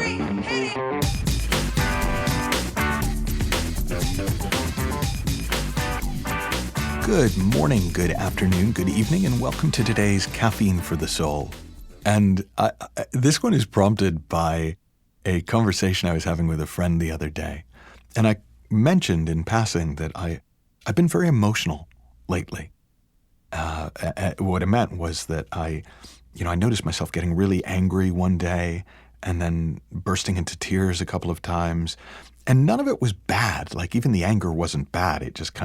3, hit it! Good morning, good afternoon, good evening, and welcome to today's Caffeine for the Soul. And this one is prompted by a conversation I was having with a friend the other day. And I mentioned in passing that I've been very emotional lately. What it meant was that I noticed myself getting really angry one day and then bursting into tears a couple of times. And none of it was bad. Like, even the anger wasn't bad. It just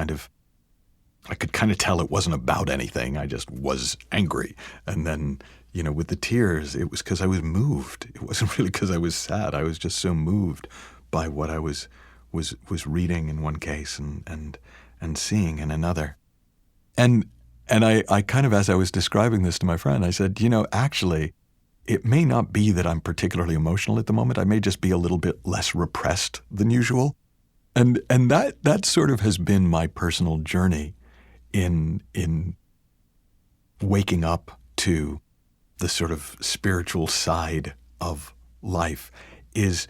I could kind of tell it wasn't about anything. I just was angry. And then, with the tears, it was because I was moved. It wasn't really because I was sad. I was just so moved by what I was reading in one case and seeing in another. And I kind of, as I was describing this to my friend, I said, actually, it may not be that I'm particularly emotional at the moment. I may just be a little bit less repressed than usual. And that sort of has been my personal journey in waking up to the sort of spiritual side of life is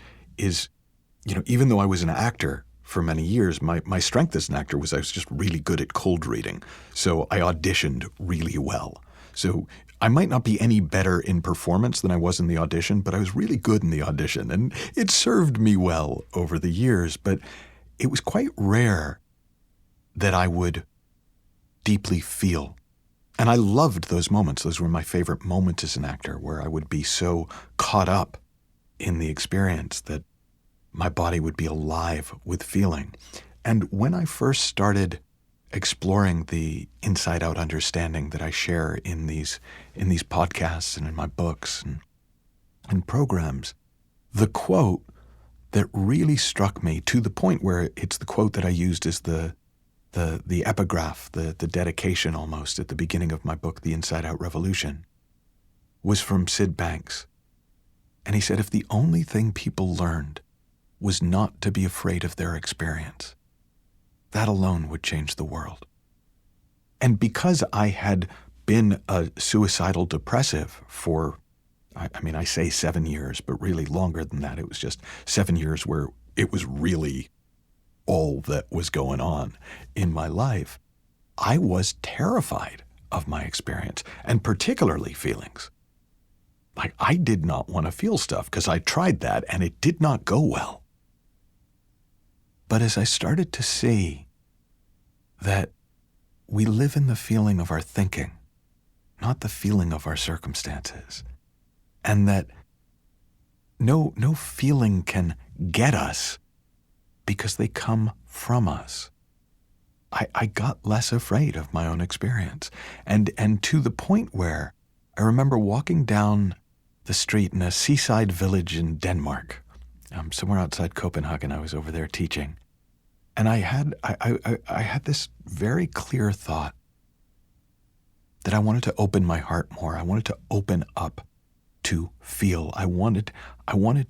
even though I was an actor for many years, my strength as an actor was I was just really good at cold reading. So I auditioned really well. So I might not be any better in performance than I was in the audition, but I was really good in the audition. And it served me well over the years, but it was quite rare that I would deeply feel. And I loved those moments. Those were my favorite moments as an actor, where I would be so caught up in the experience that my body would be alive with feeling. And when I first started exploring the inside-out understanding that I share in these podcasts and in my books and programs, the quote that really struck me, to the point where it's the quote that I used as the epigraph, the dedication almost at the beginning of my book, The Inside Out Revolution, was from Sid Banks. And he said, if the only thing people learned was not to be afraid of their experience, that alone would change the world. And because I had been a suicidal depressive for, I say 7 years, but really longer than that. It was just 7 years where it was really all that was going on in my life. I was terrified of my experience, and particularly feelings. Like, I did not want to feel stuff because I tried that and it did not go well. But as I started to see that we live in the feeling of our thinking, not the feeling of our circumstances, and that no feeling can get us because they come from us, I got less afraid of my own experience. And to the point where I remember walking down the street in a seaside village in Denmark, somewhere outside Copenhagen. I was over there teaching. And I had this very clear thought that I wanted to open my heart more. I wanted to open up to feel. I wanted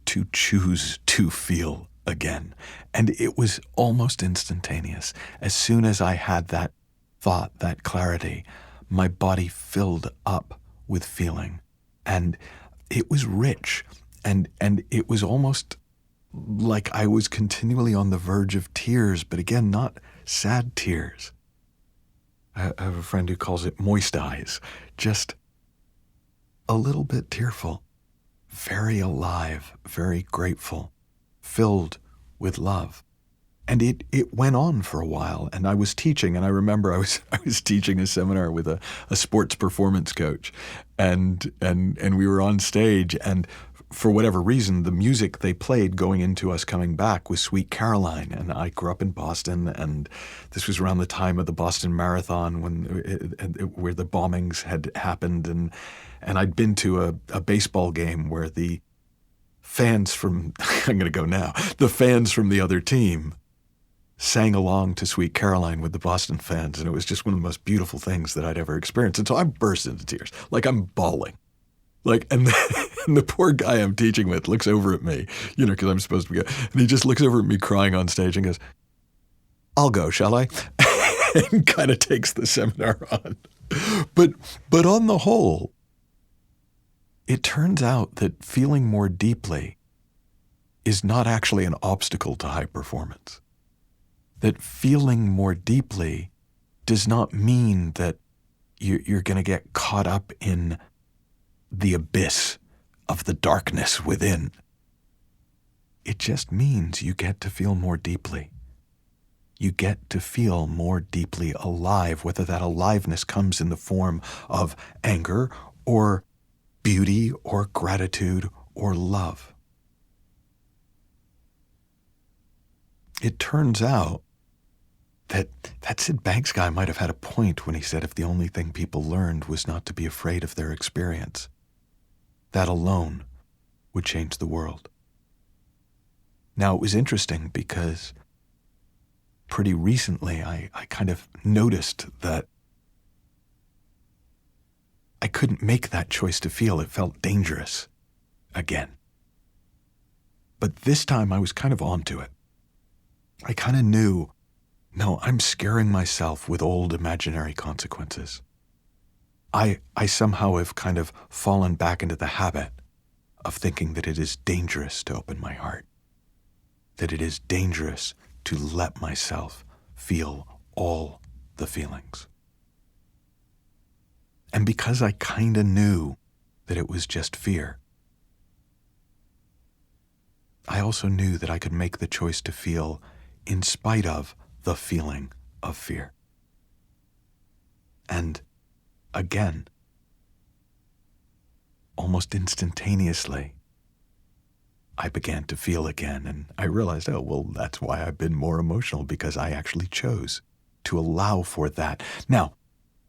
to choose to feel again. And it was almost instantaneous. As soon as I had that thought, that clarity, my body filled up with feeling. And it was rich. And it was almost like I was continually on the verge of tears, but again, not sad tears. I have a friend who calls it moist eyes, just a little bit tearful, very alive, very grateful, filled with love. And it went on for a while, and I was teaching, and I remember I was teaching a seminar with a sports performance coach, and we were on stage, and for whatever reason, the music they played going into us coming back was Sweet Caroline. And I grew up in Boston, and this was around the time of the Boston Marathon where the bombings had happened. And I'd been to a baseball game where the fans from, I'm going to go now, the fans from the other team sang along to Sweet Caroline with the Boston fans. And it was just one of the most beautiful things that I'd ever experienced. And so I burst into tears, like I'm bawling. And the poor guy I'm teaching with looks over at me, because I'm supposed to be, and he just looks over at me crying on stage and goes, "I'll go, shall I?" And kind of takes the seminar on. But on the whole, it turns out that feeling more deeply is not actually an obstacle to high performance. That feeling more deeply does not mean that you're going to get caught up in the abyss of the darkness within. It just means you get to feel more deeply. You get to feel more deeply alive, whether that aliveness comes in the form of anger or beauty or gratitude or love. It turns out that Sid Banks guy might have had a point when he said if the only thing people learned was not to be afraid of their experience, that alone would change the world. Now, it was interesting because pretty recently I kind of noticed that I couldn't make that choice to feel. It felt dangerous again. But this time I was kind of onto it. I kind of knew, no, I'm scaring myself with old imaginary consequences. I somehow have kind of fallen back into the habit of thinking that it is dangerous to open my heart, that it is dangerous to let myself feel all the feelings. And because I kind of knew that it was just fear, I also knew that I could make the choice to feel in spite of the feeling of fear. And again, almost instantaneously, I began to feel again, and I realized, oh, well, that's why I've been more emotional, because I actually chose to allow for that. Now,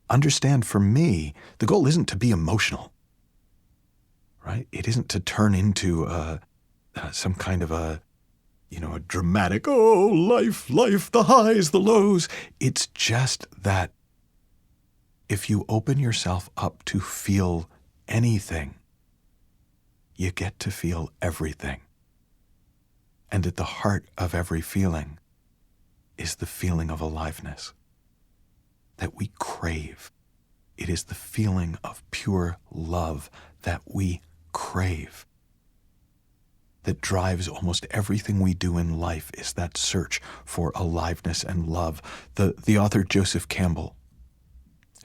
understand, for me, the goal isn't to be emotional, right? It isn't to turn into some kind of a dramatic, oh, life, the highs, the lows. It's just that if you open yourself up to feel anything, you get to feel everything. And at the heart of every feeling is the feeling of aliveness that we crave. It is the feeling of pure love that we crave. That drives almost everything we do in life, is that search for aliveness and love. The author Joseph Campbell,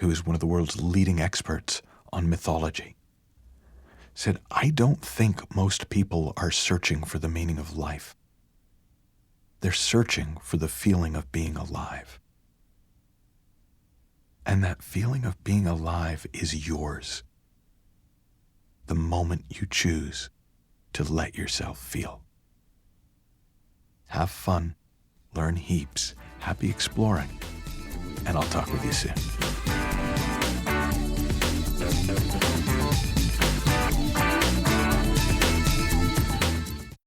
who is one of the world's leading experts on mythology, said, I don't think most people are searching for the meaning of life. They're searching for the feeling of being alive. And that feeling of being alive is yours the moment you choose to let yourself feel. Have fun, learn heaps, happy exploring, and I'll talk with you soon.